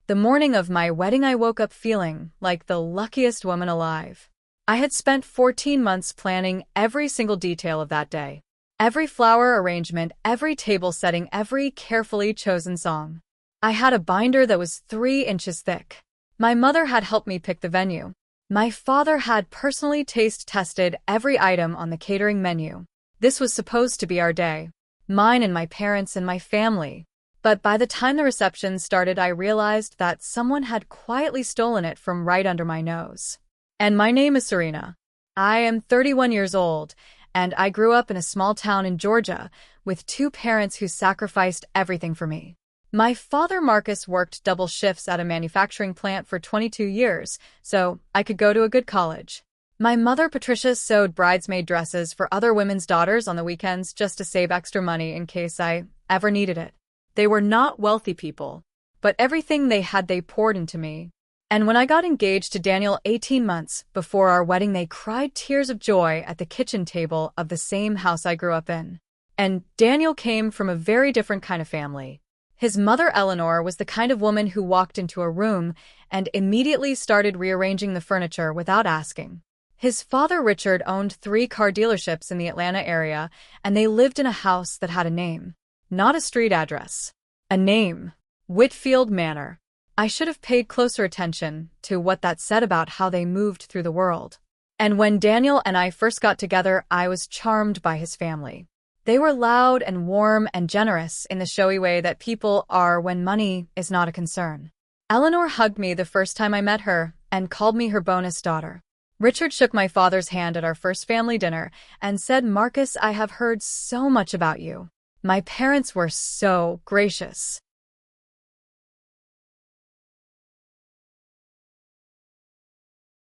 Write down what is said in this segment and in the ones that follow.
The morning of my wedding, I woke up feeling like the luckiest woman alive. I had spent 14 months planning every single detail of that day. Every flower arrangement, every table setting, every carefully chosen song. I had a binder that was 3 inches thick. My mother had helped me pick the venue. My father had personally taste tested every item on the catering menu. This was supposed to be our day. Mine and my parents and my family. But by the time the reception started, I realized that someone had quietly stolen it from right under my nose. And my name is Serena. I am 31 years old, and I grew up in a small town in Georgia with 2 parents who sacrificed everything for me. My father, Marcus, worked double shifts at a manufacturing plant for 22 years, so I could go to a good college. My mother, Patricia, sewed bridesmaid dresses for other women's daughters on the weekends just to save extra money in case I ever needed it. They were not wealthy people, but everything they had they poured into me. And when I got engaged to Daniel 18 months before our wedding, they cried tears of joy at the kitchen table of the same house I grew up in. And Daniel came from a very different kind of family. His mother, Eleanor, was the kind of woman who walked into a room and immediately started rearranging the furniture without asking. His father, Richard, owned 3 car dealerships in the Atlanta area, and they lived in a house that had a name. Not a street address. A name. Whitfield Manor. I should have paid closer attention to what that said about how they moved through the world. And when Daniel and I first got together, I was charmed by his family. They were loud and warm and generous in the showy way that people are when money is not a concern. Eleanor hugged me the first time I met her and called me her bonus daughter. Richard shook my father's hand at our first family dinner and said, "Marcus, I have heard so much about you." My parents were so gracious.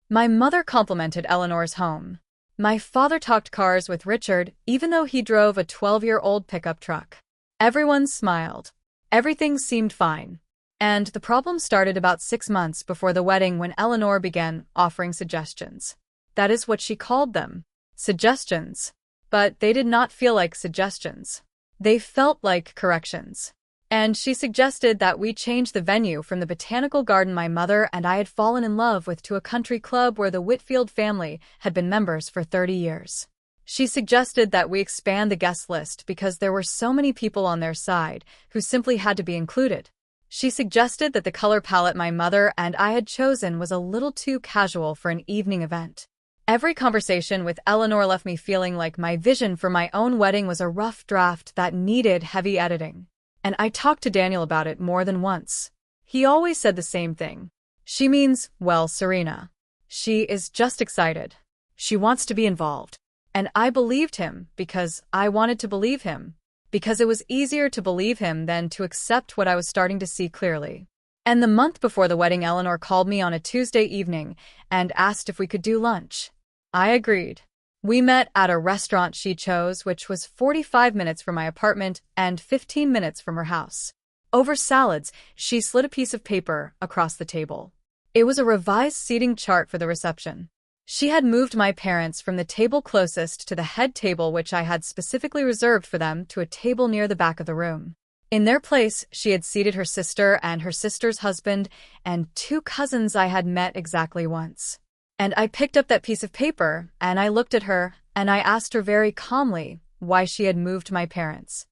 My mother complimented Eleanor's home. My father talked cars with Richard, even though he drove a 12-year-old pickup truck. Everyone smiled. Everything seemed fine. And the problem started about 6 months before the wedding, when Eleanor began offering suggestions. That is what she called them. Suggestions. But they did not feel like suggestions. They felt like corrections. And she suggested that we change the venue from the botanical garden my mother and I had fallen in love with to a country club where the Whitfield family had been members for 30 years. She suggested that we expand the guest list because there were so many people on their side who simply had to be included. She suggested that the color palette my mother and I had chosen was a little too casual for an evening event. Every conversation with Eleanor left me feeling like my vision for my own wedding was a rough draft that needed heavy editing. And I talked to Daniel about it more than once. He always said the same thing. "She means, well, Serena. She is just excited. She wants to be involved." And I believed him because I wanted to believe him. Because it was easier to believe him than to accept what I was starting to see clearly. And the month before the wedding, Eleanor called me on a Tuesday evening and asked if we could do lunch. I agreed. We met at a restaurant she chose, which was 45 minutes from my apartment and 15 minutes from her house. Over salads, she slid a piece of paper across the table. It was a revised seating chart for the reception. She had moved my parents from the table closest to the head table, which I had specifically reserved for them, to a table near the back of the room. In their place, she had seated her sister and her sister's husband and 2 cousins I had met exactly once. And I picked up that piece of paper, and I looked at her, and I asked her very calmly why she had moved my parents.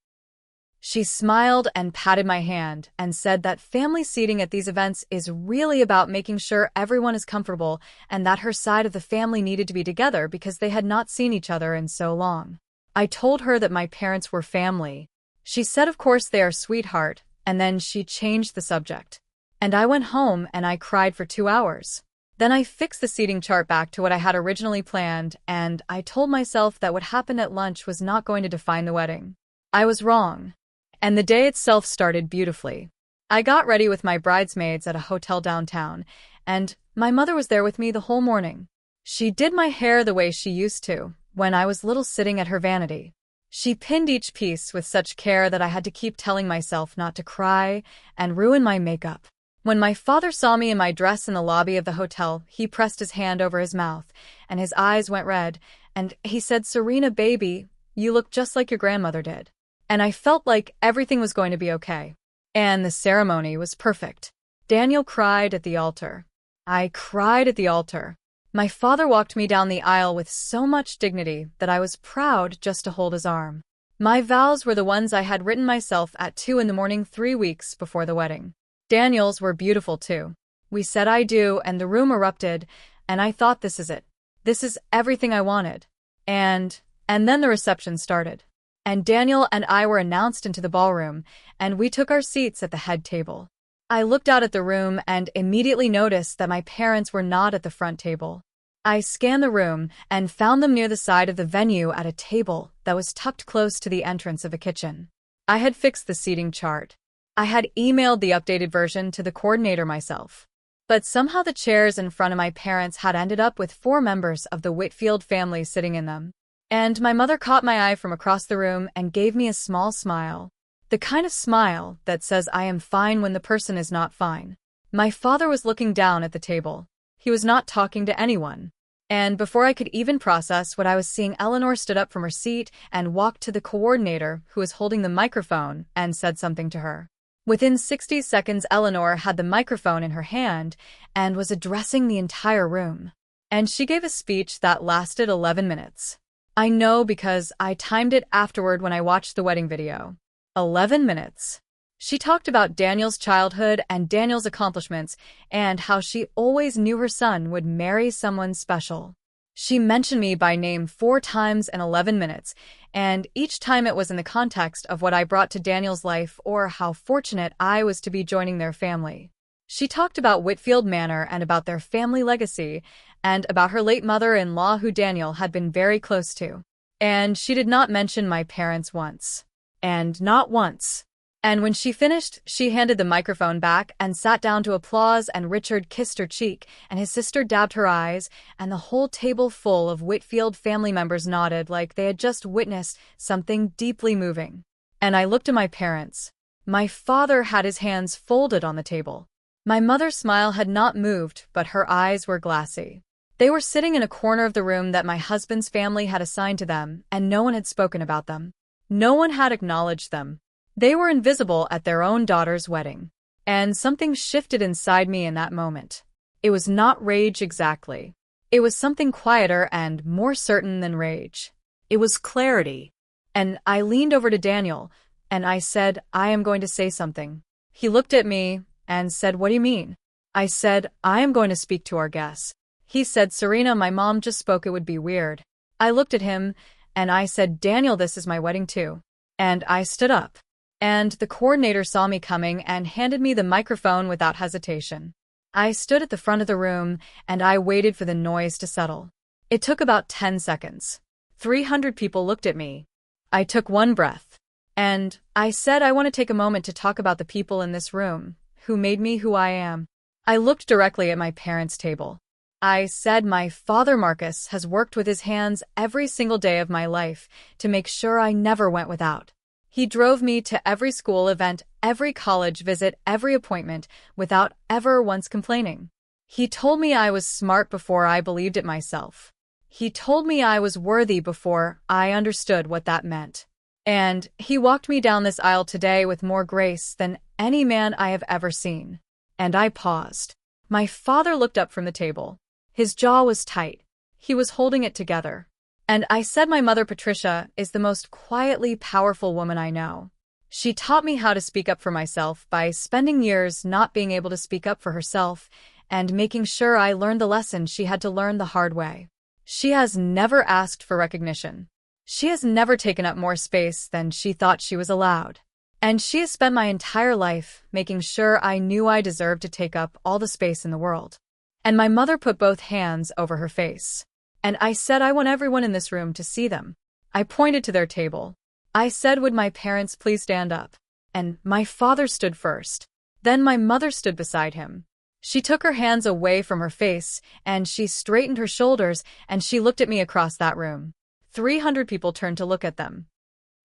She smiled and patted my hand and said that family seating at these events is really about making sure everyone is comfortable, and that her side of the family needed to be together because they had not seen each other in so long. I told her that my parents were family. She said, "Of course they are, sweetheart," and then she changed the subject. And I went home and I cried for 2 hours. Then I fixed the seating chart back to what I had originally planned, and I told myself that what happened at lunch was not going to define the wedding. I was wrong. And the day itself started beautifully. I got ready with my bridesmaids at a hotel downtown, and my mother was there with me the whole morning. She did my hair the way she used to, when I was little, sitting at her vanity. She pinned each piece with such care that I had to keep telling myself not to cry and ruin my makeup. When my father saw me in my dress in the lobby of the hotel, he pressed his hand over his mouth, and his eyes went red, and he said, "Serena, baby, you look just like your grandmother did." And I felt like everything was going to be okay. And the ceremony was perfect. Daniel cried at the altar. I cried at the altar. My father walked me down the aisle with so much dignity that I was proud just to hold his arm. My vows were the ones I had written myself at 2 in the morning 3 weeks before the wedding. Daniel's were beautiful too. We said I do, and the room erupted, and I thought, this is it. This is everything I wanted. And then the reception started. And Daniel and I were announced into the ballroom, and we took our seats at the head table. I looked out at the room and immediately noticed that my parents were not at the front table. I scanned the room and found them near the side of the venue at a table that was tucked close to the entrance of a kitchen. I had fixed the seating chart. I had emailed the updated version to the coordinator myself. But somehow the chairs in front of my parents had ended up with 4 members of the Whitfield family sitting in them. And my mother caught my eye from across the room and gave me a small smile. The kind of smile that says I am fine when the person is not fine. My father was looking down at the table. He was not talking to anyone. And before I could even process what I was seeing, Eleanor stood up from her seat and walked to the coordinator, who was holding the microphone, and said something to her. Within 60 seconds, Eleanor had the microphone in her hand and was addressing the entire room. And she gave a speech that lasted 11 minutes. I know because I timed it afterward when I watched the wedding video. 11 minutes. She talked about Daniel's childhood and Daniel's accomplishments and how she always knew her son would marry someone special. She mentioned me by name 4 times in 11 minutes, and each time it was in the context of what I brought to Daniel's life or how fortunate I was to be joining their family. She talked about Whitfield Manor and about their family legacy and about her late mother-in-law who Daniel had been very close to. And she did not mention my parents once. And not once. And when she finished, she handed the microphone back and sat down to applause, and Richard kissed her cheek, and his sister dabbed her eyes, and the whole table full of Whitfield family members nodded like they had just witnessed something deeply moving. And I looked at my parents. My father had his hands folded on the table. My mother's smile had not moved, but her eyes were glassy. They were sitting in a corner of the room that my husband's family had assigned to them, and no one had spoken about them. No one had acknowledged them. They were invisible at their own daughter's wedding. And something shifted inside me in that moment. It was not rage exactly. It was something quieter and more certain than rage. It was clarity. And I leaned over to Daniel, and I said, I am going to say something. He looked at me and said, what do you mean? I said, I am going to speak to our guests. He said, Serena, my mom just spoke, it would be weird. I looked at him, and I said, Daniel, this is my wedding too. And I stood up. And the coordinator saw me coming and handed me the microphone without hesitation. I stood at the front of the room, and I waited for the noise to settle. It took about 10 seconds. 300 people looked at me. I took one breath. And I said, I want to take a moment to talk about the people in this room, who made me who I am. I looked directly at my parents' table. I said, my father Marcus has worked with his hands every single day of my life to make sure I never went without. He drove me to every school event, every college visit, every appointment, without ever once complaining. He told me I was smart before I believed it myself. He told me I was worthy before I understood what that meant. And he walked me down this aisle today with more grace than any man I have ever seen. And I paused. My father looked up from the table. His jaw was tight. He was holding it together. And I said, my mother Patricia is the most quietly powerful woman I know. She taught me how to speak up for myself by spending years not being able to speak up for herself and making sure I learned the lesson she had to learn the hard way. She has never asked for recognition. She has never taken up more space than she thought she was allowed. And she has spent my entire life making sure I knew I deserved to take up all the space in the world. And my mother put both hands over her face. And I said, I want everyone in this room to see them. I pointed to their table. I said, would my parents please stand up? And my father stood first. Then my mother stood beside him. She took her hands away from her face, and she straightened her shoulders, and she looked at me across that room. 300 people turned to look at them.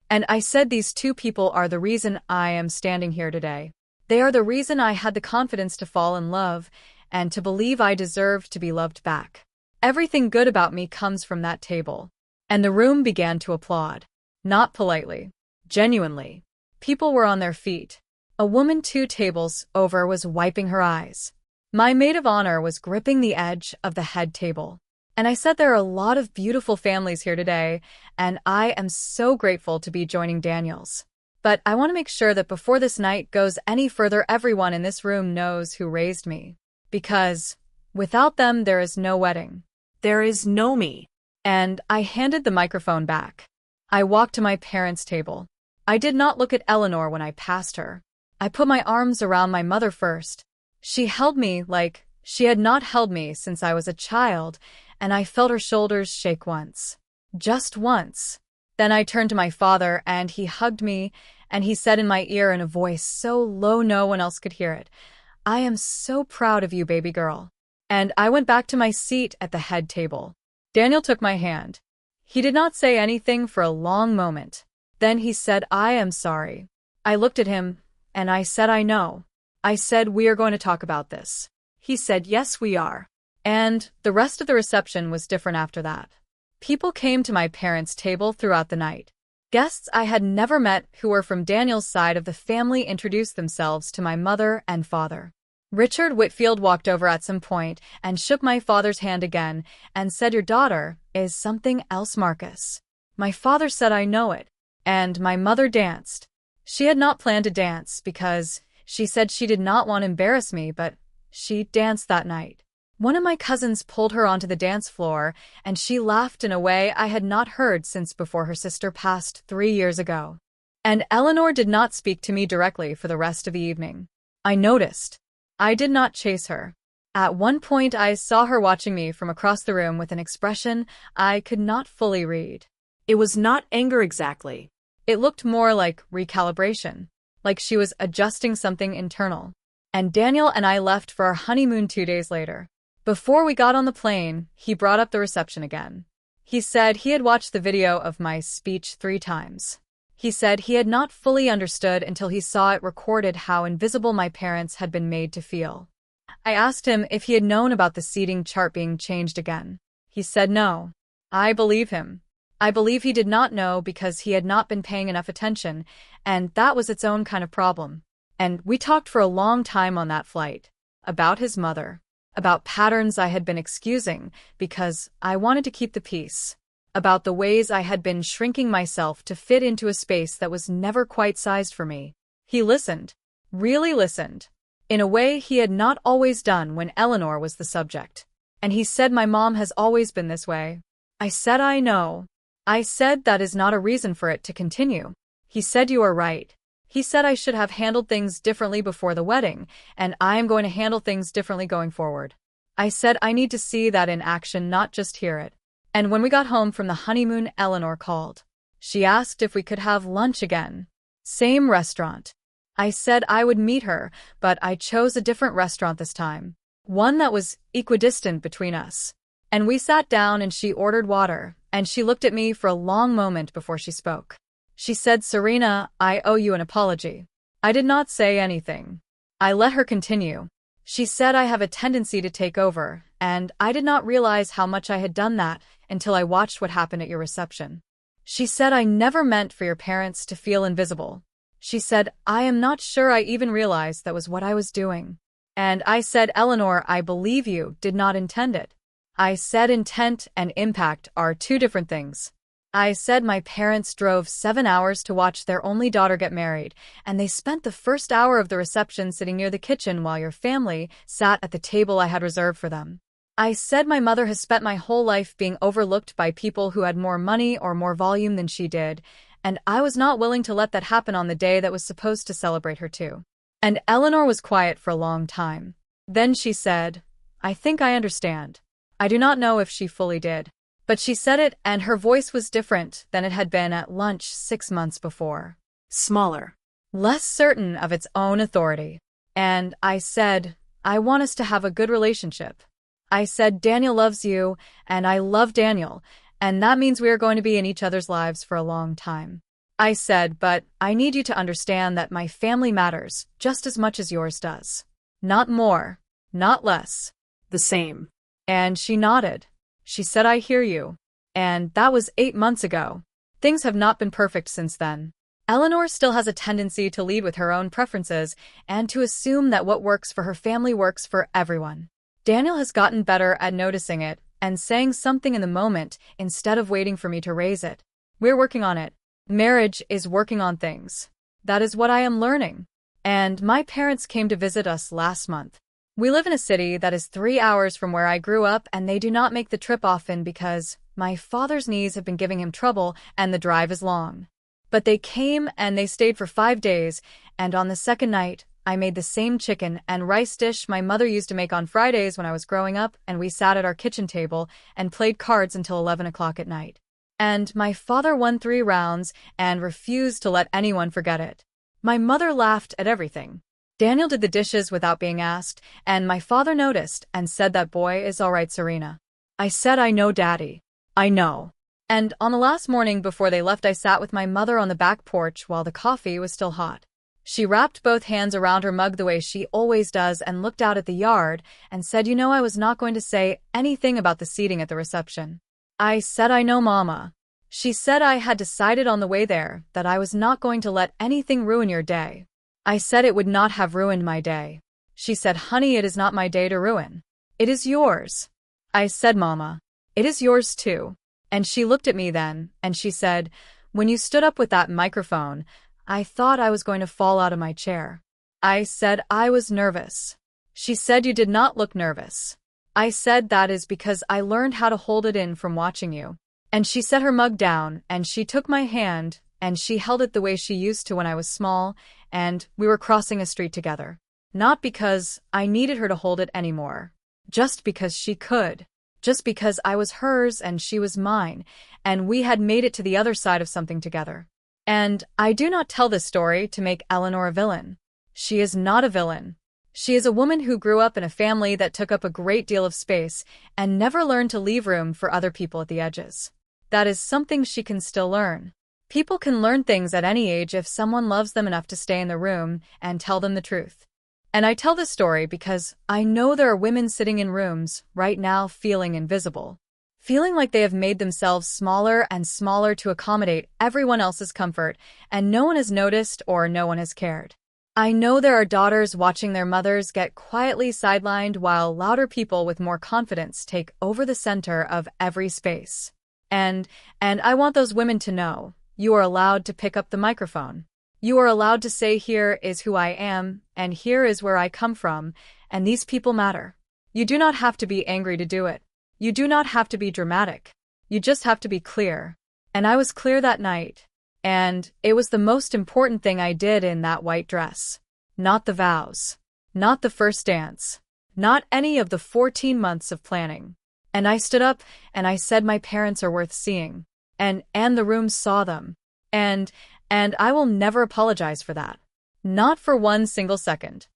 And I said, these 2 people are the reason I am standing here today. They are the reason I had the confidence to fall in love and to believe I deserved to be loved back. Everything good about me comes from that table. And the room began to applaud. Not politely. Genuinely. People were on their feet. A woman 2 tables over was wiping her eyes. My maid of honor was gripping the edge of the head table. And I said there are a lot of beautiful families here today, and I am so grateful to be joining Daniel's. But I want to make sure that before this night goes any further, everyone in this room knows who raised me. Because without them, there is no wedding. There is no me. And I handed the microphone back. I walked to my parents' table. I did not look at Eleanor when I passed her. I put my arms around my mother first. She held me like she had not held me since I was a child, and I felt her shoulders shake once. Just once. Then I turned to my father, and he hugged me, and he said in my ear in a voice so low no one else could hear it, "I am so proud of you, baby girl." And I went back to my seat at the head table. Daniel took my hand. He did not say anything for a long moment. Then he said, "I am sorry." I looked at him, and I said, "I know." I said, "We are going to talk about this." He said, "Yes, we are." And the rest of the reception was different after that. People came to my parents' table throughout the night. Guests I had never met who were from Daniel's side of the family introduced themselves to my mother and father. Richard Whitfield walked over at some point and shook my father's hand again and said, "Your daughter is something else, Marcus." My father said, "I know it." And my mother danced. She had not planned to dance because she said she did not want to embarrass me, but she danced that night. One of my cousins pulled her onto the dance floor, and she laughed in a way I had not heard since before her sister passed 3 years ago. And Eleanor did not speak to me directly for the rest of the evening. I noticed. I did not chase her. At one point I saw her watching me from across the room with an expression I could not fully read. It was not anger exactly. It looked more like recalibration, like she was adjusting something internal. And Daniel and I left for our honeymoon 2 days later. Before we got on the plane, he brought up the reception again. He said he had watched the video of my speech 3 times. He said he had not fully understood until he saw it recorded how invisible my parents had been made to feel. I asked him if he had known about the seating chart being changed again. He said no. I believe him. I believe he did not know because he had not been paying enough attention, and that was its own kind of problem. And we talked for a long time on that flight. About his mother. About patterns I had been excusing because I wanted to keep the peace. About the ways I had been shrinking myself to fit into a space that was never quite sized for me. He listened. Really listened. In a way he had not always done when Eleanor was the subject. And he said my mom has always been this way. I said I know. I said that is not a reason for it to continue. He said you are right. He said I should have handled things differently before the wedding, and I am going to handle things differently going forward. I said I need to see that in action, not just hear it. And when we got home from the honeymoon, Eleanor called. She asked if we could have lunch again. Same restaurant. I said I would meet her, but I chose a different restaurant this time. One that was equidistant between us. And we sat down and she ordered water, and she looked at me for a long moment before she spoke. She said, "Serena, I owe you an apology." I did not say anything. I let her continue. She said I have a tendency to take over, and I did not realize how much I had done that until I watched what happened at your reception. She said I never meant for your parents to feel invisible. She said, I am not sure I even realized that was what I was doing. And I said, Eleanor, I believe you did not intend it. I said intent and impact are 2 different things. I said my parents drove 7 hours to watch their only daughter get married, and they spent the first hour of the reception sitting near the kitchen while your family sat at the table I had reserved for them. I said my mother has spent my whole life being overlooked by people who had more money or more volume than she did, and I was not willing to let that happen on the day that was supposed to celebrate her too. And Eleanor was quiet for a long time. Then she said, I think I understand. I do not know if she fully did. But she said it, and her voice was different than it had been at lunch 6 months before. Smaller. Less certain of its own authority. And I said, I want us to have a good relationship. I said, Daniel loves you, and I love Daniel, and that means we are going to be in each other's lives for a long time. I said, but I need you to understand that my family matters just as much as yours does. Not more, not less. The same. And she nodded. She said, I hear you. And that was 8 months ago. Things have not been perfect since then. Eleanor still has a tendency to lead with her own preferences and to assume that what works for her family works for everyone. Daniel has gotten better at noticing it and saying something in the moment instead of waiting for me to raise it. We're working on it. Marriage is working on things. That is what I am learning. And my parents came to visit us last month. We live in a city that is 3 hours from where I grew up, and they do not make the trip often because my father's knees have been giving him trouble and the drive is long. But they came and they stayed for 5 days, and on the second night, I made the same chicken and rice dish my mother used to make on Fridays when I was growing up, and we sat at our kitchen table and played cards until 11 o'clock at night. And my father won 3 rounds and refused to let anyone forget it. My mother laughed at everything. Daniel did the dishes without being asked, and my father noticed and said, "That boy is all right, Serena." I said, "I know, Daddy. I know." And on the last morning before they left, I sat with my mother on the back porch while the coffee was still hot. She wrapped both hands around her mug the way she always does and looked out at the yard and said, "You know, I was not going to say anything about the seating at the reception." I said, "I know, Mama." She said, "I had decided on the way there that I was not going to let anything ruin your day." I said it would not have ruined my day. She said, "Honey, it is not my day to ruin. It is yours." I said, "Mama, it is yours too." And she looked at me then, and she said, "When you stood up with that microphone, I thought I was going to fall out of my chair." I said, "I was nervous." She said, "You did not look nervous." I said, "That is because I learned how to hold it in from watching you." And she set her mug down, and she took my hand, and she held it the way she used to when I was small, and we were crossing a street together. Not because I needed her to hold it anymore. Just because she could. Just because I was hers and she was mine, and we had made it to the other side of something together. And I do not tell this story to make Eleanor a villain. She is not a villain. She is a woman who grew up in a family that took up a great deal of space and never learned to leave room for other people at the edges. That is something she can still learn. People can learn things at any age if someone loves them enough to stay in the room and tell them the truth. And I tell this story because I know there are women sitting in rooms right now feeling invisible, feeling like they have made themselves smaller and smaller to accommodate everyone else's comfort, and no one has noticed or no one has cared. I know there are daughters watching their mothers get quietly sidelined while louder people with more confidence take over the center of every space. And I want those women to know, you are allowed to pick up the microphone. You are allowed to say, "Here is who I am, and here is where I come from, and these people matter." You do not have to be angry to do it. You do not have to be dramatic. You just have to be clear. And I was clear that night. And it was the most important thing I did in that white dress. Not the vows. Not the first dance. Not any of the 14 months of planning. And I stood up and I said, "My parents are worth seeing." And the room saw them. And I will never apologize for that. Not for one single second.